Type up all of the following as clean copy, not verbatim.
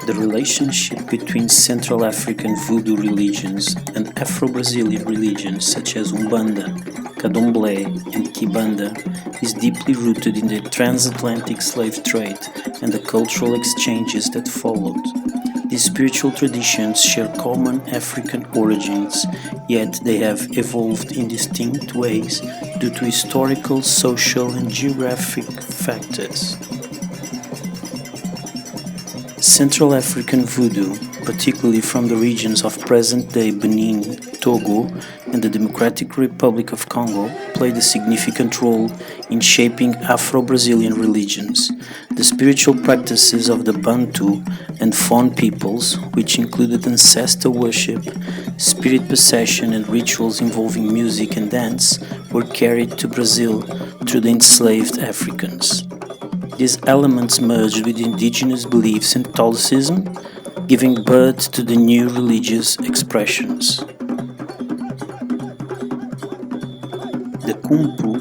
The relationship between Central African voodoo religions and Afro-Brazilian religions such as Umbanda, Candomblé, and Kibanda is deeply rooted in the transatlantic slave trade and the cultural exchanges that followed. These spiritual traditions share common African origins, yet they have evolved in distinct ways due to historical, social, and geographic factors. Central African voodoo, particularly from the regions of present-day Benin, Togo, and the Democratic Republic of Congo, played a significant role in shaping Afro-Brazilian religions. The spiritual practices of the Bantu and Fon peoples, which included ancestor worship, spirit possession, and rituals involving music and dance, were carried to Brazil through the enslaved Africans. These elements merged with indigenous beliefs and Catholicism, giving birth to the new religious expressions. The Kumpu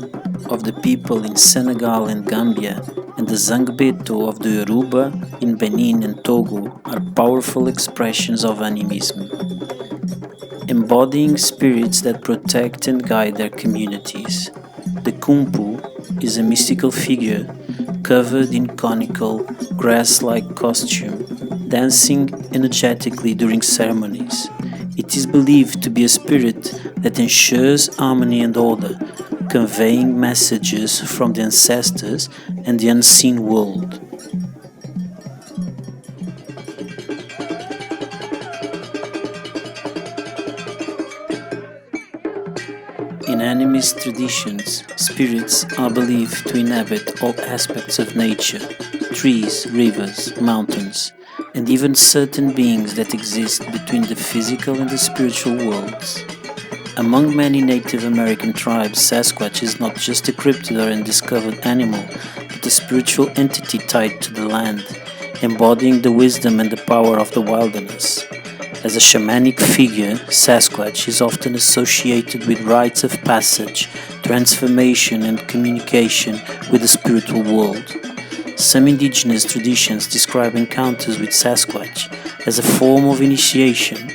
of the people in Senegal and Gambia and the Zangbeto of the Yoruba in Benin and Togo are powerful expressions of animism, embodying spirits that protect and guide their communities. The Kumpu is a mystical figure covered in conical, grass-like costume, dancing energetically during ceremonies. It is believed to be a spirit that ensures harmony and order, conveying messages from the ancestors and the unseen world. In animist traditions, spirits are believed to inhabit all aspects of nature, trees, rivers, mountains, and even certain beings that exist between the physical and the spiritual worlds. Among many Native American tribes, Sasquatch is not just a cryptid or undiscovered animal, but a spiritual entity tied to the land, embodying the wisdom and the power of the wilderness. As a shamanic figure, Sasquatch is often associated with rites of passage, transformation, and communication with the spiritual world. Some indigenous traditions describe encounters with Sasquatch as a form of initiation,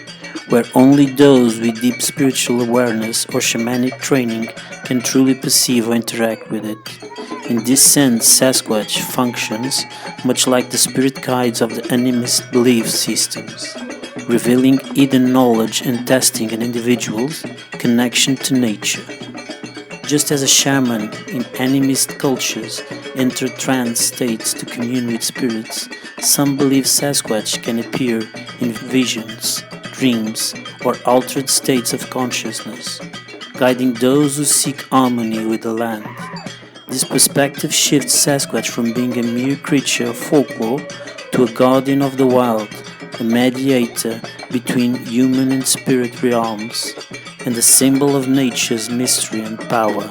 where only those with deep spiritual awareness or shamanic training can truly perceive or interact with it. In this sense, Sasquatch functions much like the spirit guides of the animist belief systems, revealing hidden knowledge and testing an individual's connection to nature. Just as a shaman in animist cultures enter trance states to commune with spirits, some believe Sasquatch can appear in visions, dreams, or altered states of consciousness, guiding those who seek harmony with the land. This perspective shifts Sasquatch from being a mere creature of folklore to a guardian of the wild, a mediator between human and spirit realms, and a symbol of nature's mystery and power.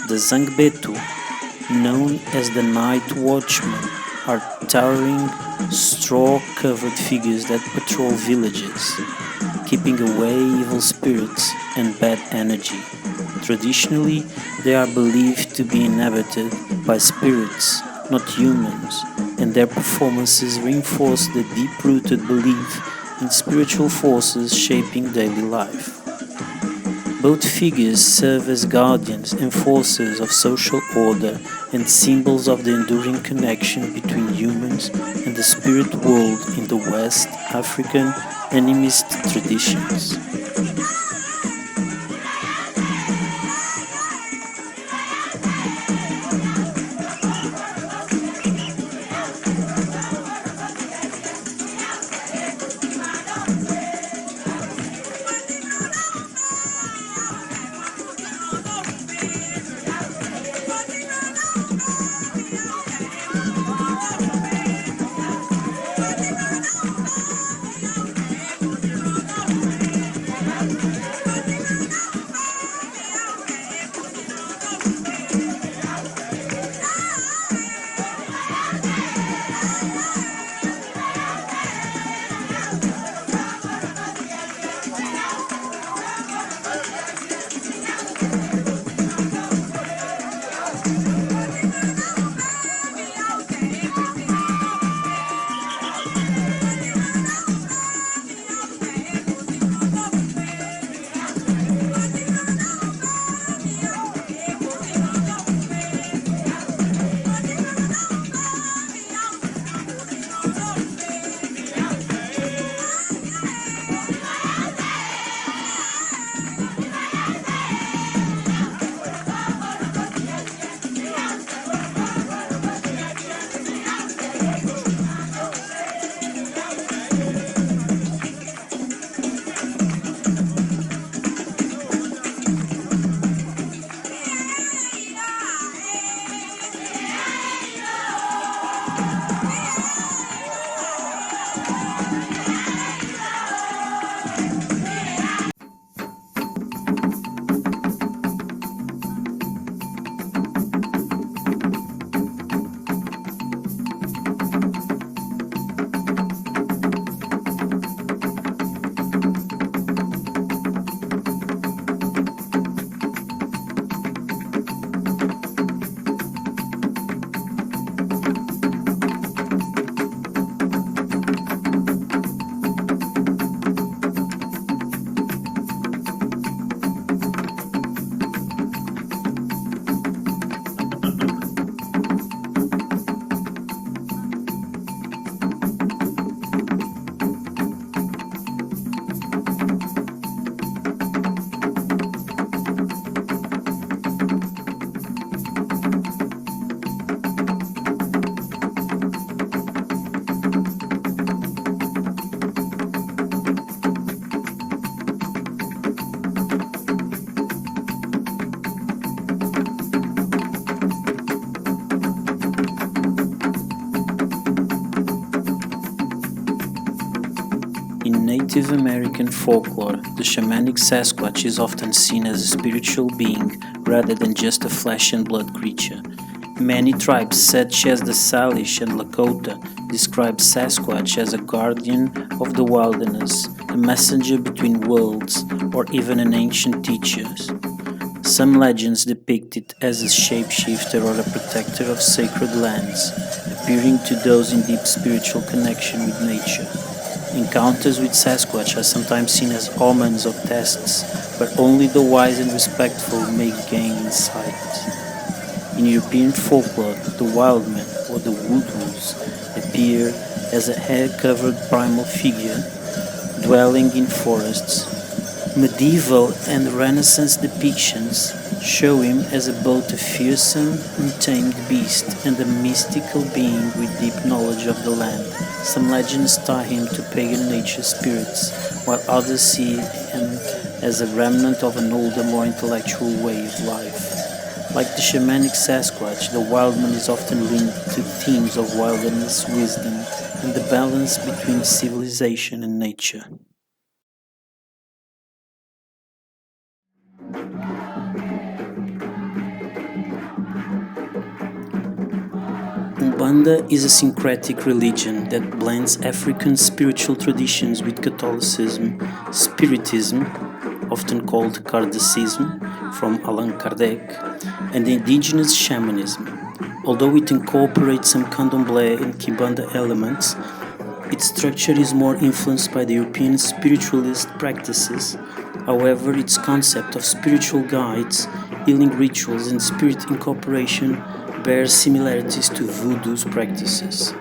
The Zangbetu known as the Night Watchmen, are towering, straw-covered figures that patrol villages, keeping away evil spirits and bad energy. Traditionally, they are believed to be inhabited by spirits, not humans, and their performances reinforce the deep-rooted belief in spiritual forces shaping daily life. Both figures serve as guardians, enforcers of social order, and symbols of the enduring connection between humans and the spirit world in the West African animist traditions. In Native American folklore, the shamanic Sasquatch is often seen as a spiritual being rather than just a flesh and blood creature. Many tribes, such as the Salish and Lakota, describe Sasquatch as a guardian of the wilderness, a messenger between worlds, or even an ancient teacher. Some legends depict it as a shapeshifter or a protector of sacred lands, appearing to those in deep spiritual connection with nature. Encounters with Sasquatch are sometimes seen as omens of tests, where only the wise and respectful may gain insight. In European folklore, the wildmen, or the woodwolves, appear as a hair-covered primal figure dwelling in forests. Medieval and Renaissance depictions show him as both a fearsome, untamed beast and a mystical being with deep knowledge of the land. Some legends tie him to pagan nature spirits, while others see him as a remnant of an older, more intellectual way of life. Like the shamanic Sasquatch, the wildman is often linked to themes of wilderness, wisdom, and the balance between civilization and nature. Umbanda is a syncretic religion that blends African spiritual traditions with Catholicism, Spiritism, often called Kardecism from Allan Kardec, and indigenous shamanism. Although it incorporates some Candomblé and Kimbanda elements, its structure is more influenced by the European spiritualist practices. However, its concept of spiritual guides, healing rituals, and spirit incorporation bears similarities to voodoo's practices.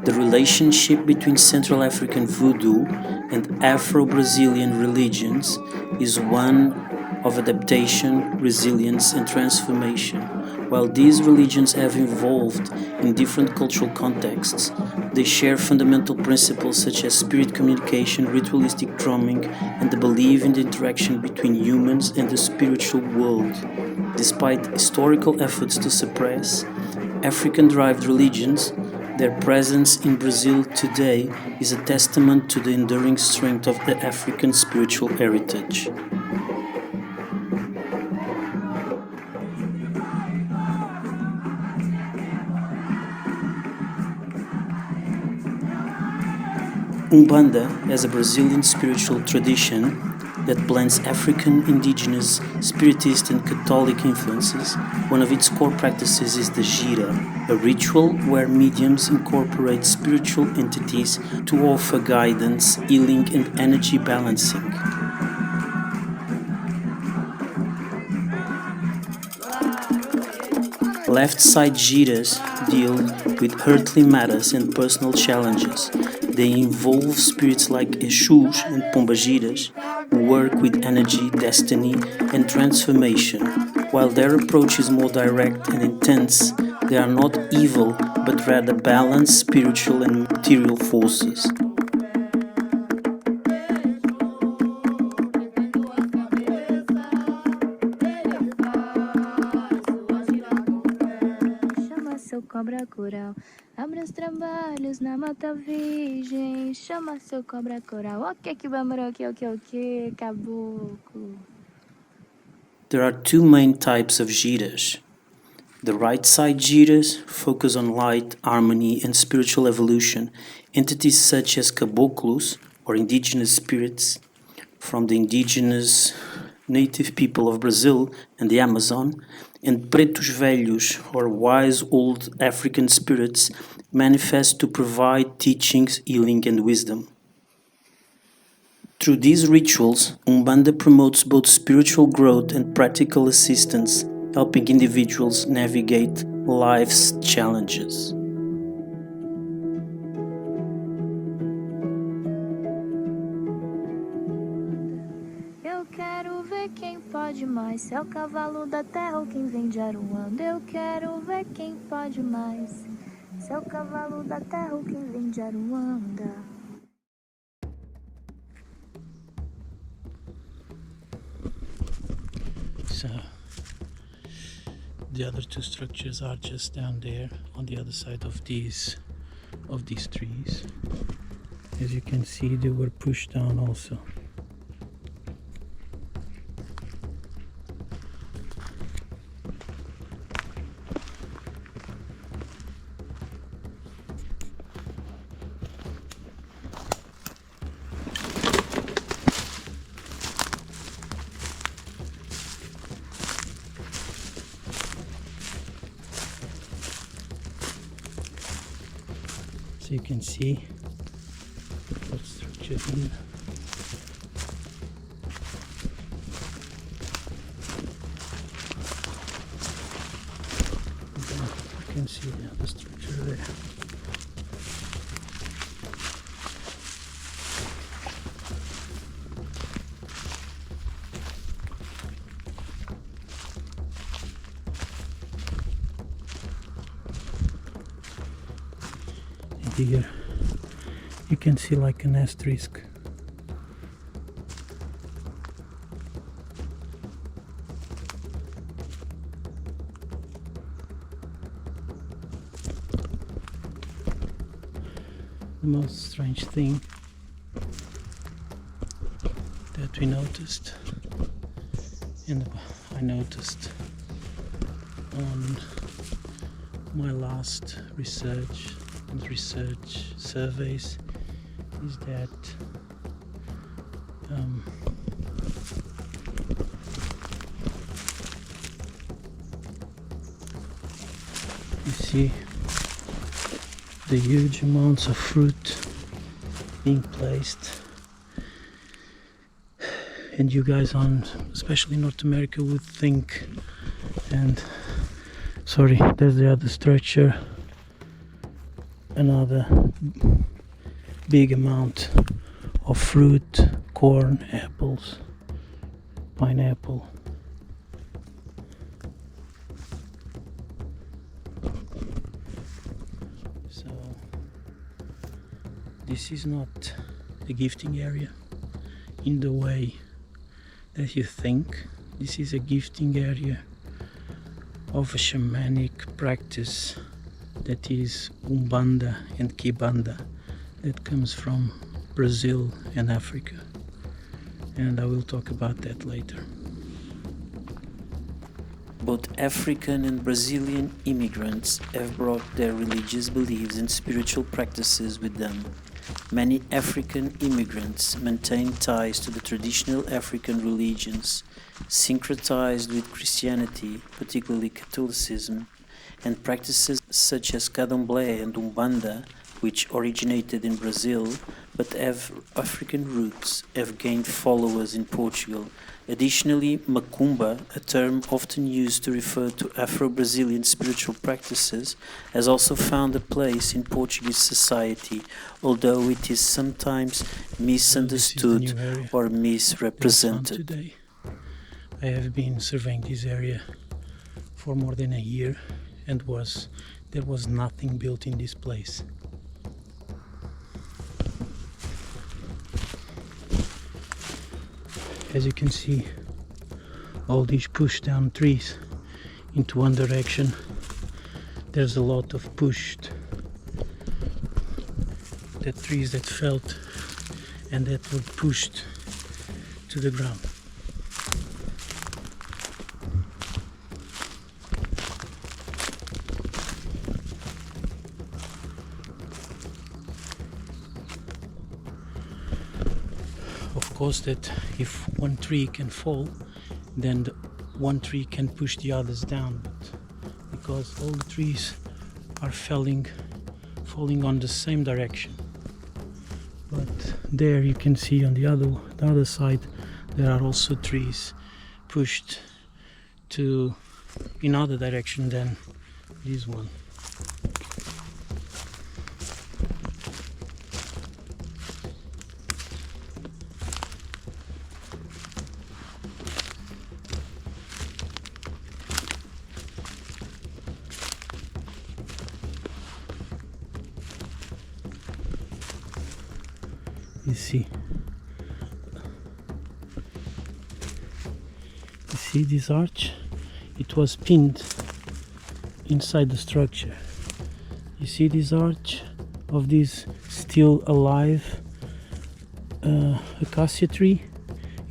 The relationship between Central African voodoo and Afro-Brazilian religions is one of adaptation, resilience, and transformation. While these religions have evolved in different cultural contexts, they share fundamental principles such as spirit communication, ritualistic drumming, and the belief in the interaction between humans and the spiritual world. Despite historical efforts to suppress African-derived religions, their presence in Brazil today is a testament to the enduring strength of the African spiritual heritage. Umbanda has a Brazilian spiritual tradition that blends African, indigenous, spiritist and Catholic influences. One of its core practices is the gira, a ritual where mediums incorporate spiritual entities to offer guidance, healing and energy balancing. Left side giras deal with earthly matters and personal challenges. They involve spirits like Exus and Pombagiras, who work with energy, destiny, and transformation. While their approach is more direct and intense, they are not evil, but rather balanced spiritual and material forces. Seu cobra coral, abra os trabalhos na mata virgem, chama seu cobra coral, que vamos, ok, caboclo. There are two main types of giras. The right side giras focus on light, harmony, and spiritual evolution. Entities such as caboclos, or indigenous spirits, from the indigenous native people of Brazil and the Amazon, and pretos velhos, or wise old African spirits, manifest to provide teachings, healing, and wisdom. Through these rituals, Umbanda promotes both spiritual growth and practical assistance, helping individuals navigate life's challenges. Eu quero ver quem pode mais, se é o cavalo da terra ou quem vem de Aruanda. Eu quero ver quem pode mais, se é o cavalo da terra ou quem vem de Aruanda. So the other two structures are just down there on the other side of these trees. As you can see, they were pushed down also. So you can see what structure here. You can see the other structure there. Here you can see like an asterisk. The most strange thing that we noticed, and I noticed on my last research surveys is that you see the huge amounts of fruit being placed, and you guys especially North America would think, and sorry, there's the other structure, another big amount of fruit, corn, apples, pineapple. So this is not a gifting area in the way that you think. This is a gifting area of a shamanic practice that is Umbanda and Kibanda, that comes from Brazil and Africa, and I will talk about that later. Both African and Brazilian immigrants have brought their religious beliefs and spiritual practices with them. Many African immigrants maintain ties to the traditional African religions, syncretized with Christianity, particularly Catholicism, and practices such as Candomblé and Umbanda, which originated in Brazil but have African roots, have gained followers in Portugal. Additionally, Macumba, a term often used to refer to Afro-Brazilian spiritual practices, has also found a place in Portuguese society, although it is sometimes misunderstood or misrepresented. Today, I have been surveying this area for more than a year, and there was nothing built in this place. As you can see, all these push down trees into one direction. There's a lot of pushed trees that felt and that were pushed to the ground. Of course, that if one tree can fall, then one tree can push the others down, but because all the trees are falling on the same direction. But there you can see on the other side there are also trees pushed to in other direction than this one. You see this arch? It was pinned inside the structure. You see this arch of this still alive acacia tree?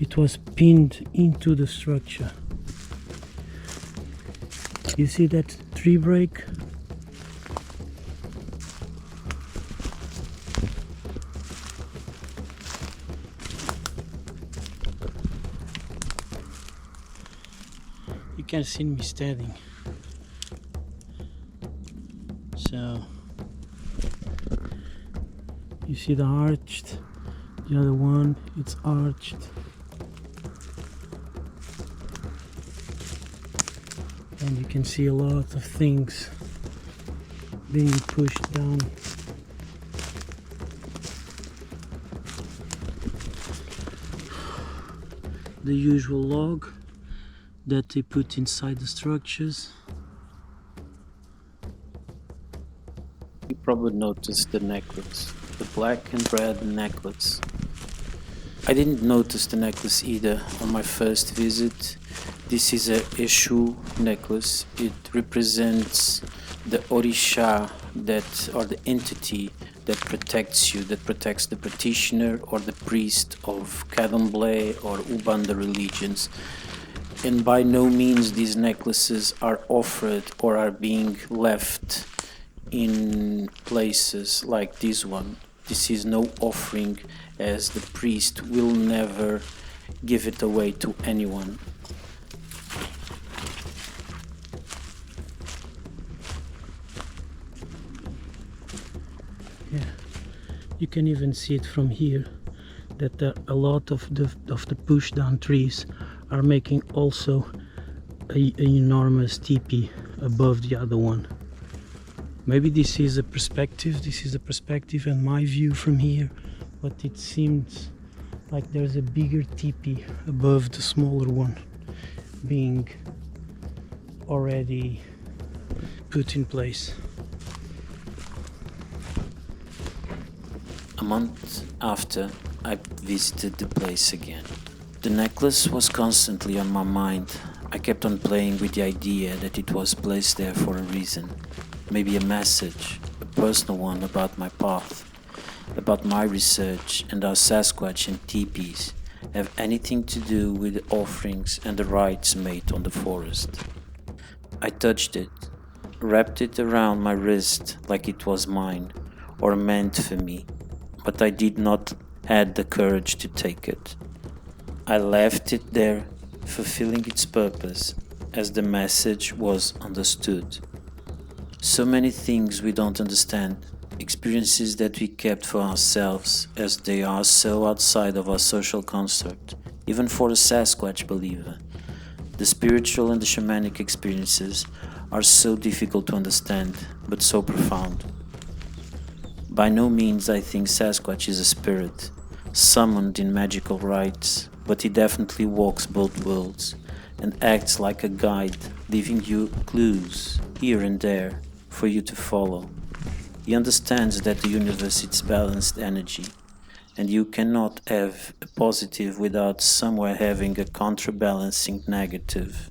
It was pinned into the structure. You see that tree break? You can see me standing. So you see the arched, the other one, it's arched. And you can see a lot of things being pushed down. The usual log that they put inside the structures. You probably noticed the necklace, the black and red necklace. I didn't notice the necklace either on my first visit. This is a Eshu necklace. It represents the Orisha, or the entity that protects you, that protects the practitioner or the priest of Candomblé or Ubanda religions. And by no means these necklaces are offered or are being left in places like this one. This is no offering, as the priest will never give it away to anyone. Yeah, you can even see it from here that a lot of the push down trees are making also an enormous teepee above the other one. Maybe this is a perspective and my view from here, but it seems like there's a bigger teepee above the smaller one being already put in place. A month after, I visited the place again. The necklace was constantly on my mind. I kept on playing with the idea that it was placed there for a reason. Maybe a message, a personal one about my path, about my research, and how Sasquatch and teepees have anything to do with the offerings and the rites made on the forest. I touched it, wrapped it around my wrist like it was mine, or meant for me, but I did not have the courage to take it. I left it there, fulfilling its purpose, as the message was understood. So many things we don't understand, experiences that we kept for ourselves, as they are so outside of our social construct, even for a Sasquatch believer. The spiritual and the shamanic experiences are so difficult to understand, but so profound. By no means I think Sasquatch is a spirit, summoned in magical rites, but he definitely walks both worlds, and acts like a guide, leaving you clues, here and there, for you to follow. He understands that the universe is balanced energy, and you cannot have a positive without somewhere having a counterbalancing negative.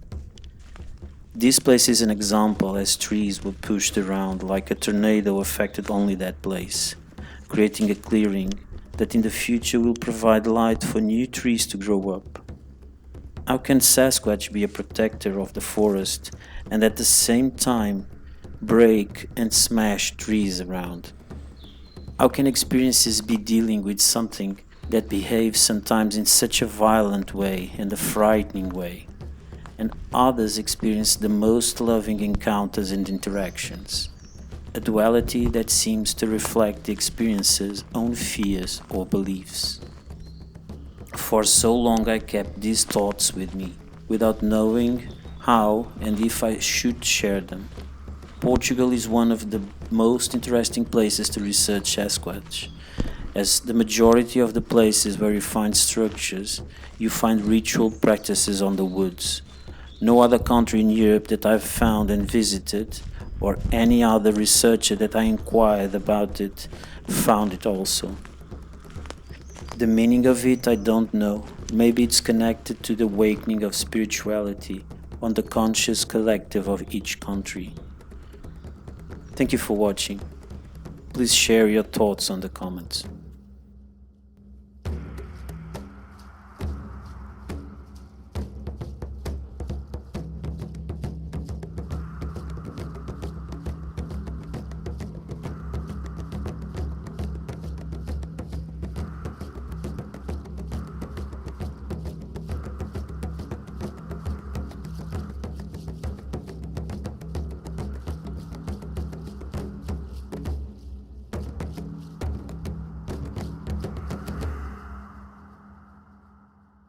This place is an example, as trees were pushed around like a tornado affected only that place, creating a clearing that in the future will provide light for new trees to grow up. How can Sasquatch be a protector of the forest and at the same time break and smash trees around? How can experiences be dealing with something that behaves sometimes in such a violent way and a frightening way, and others experience the most loving encounters and interactions? A duality that seems to reflect the experience's own fears or beliefs. For so long I kept these thoughts with me, without knowing how and if I should share them. Portugal is one of the most interesting places to research Sasquatch, as the majority of the places where you find structures, you find ritual practices on the woods. No other country in Europe that I've found and visited, or any other researcher that I inquired about it, found it also. The meaning of it I don't know. Maybe it's connected to the awakening of spirituality on the conscious collective of each country. Thank you for watching. Please share your thoughts on the comments.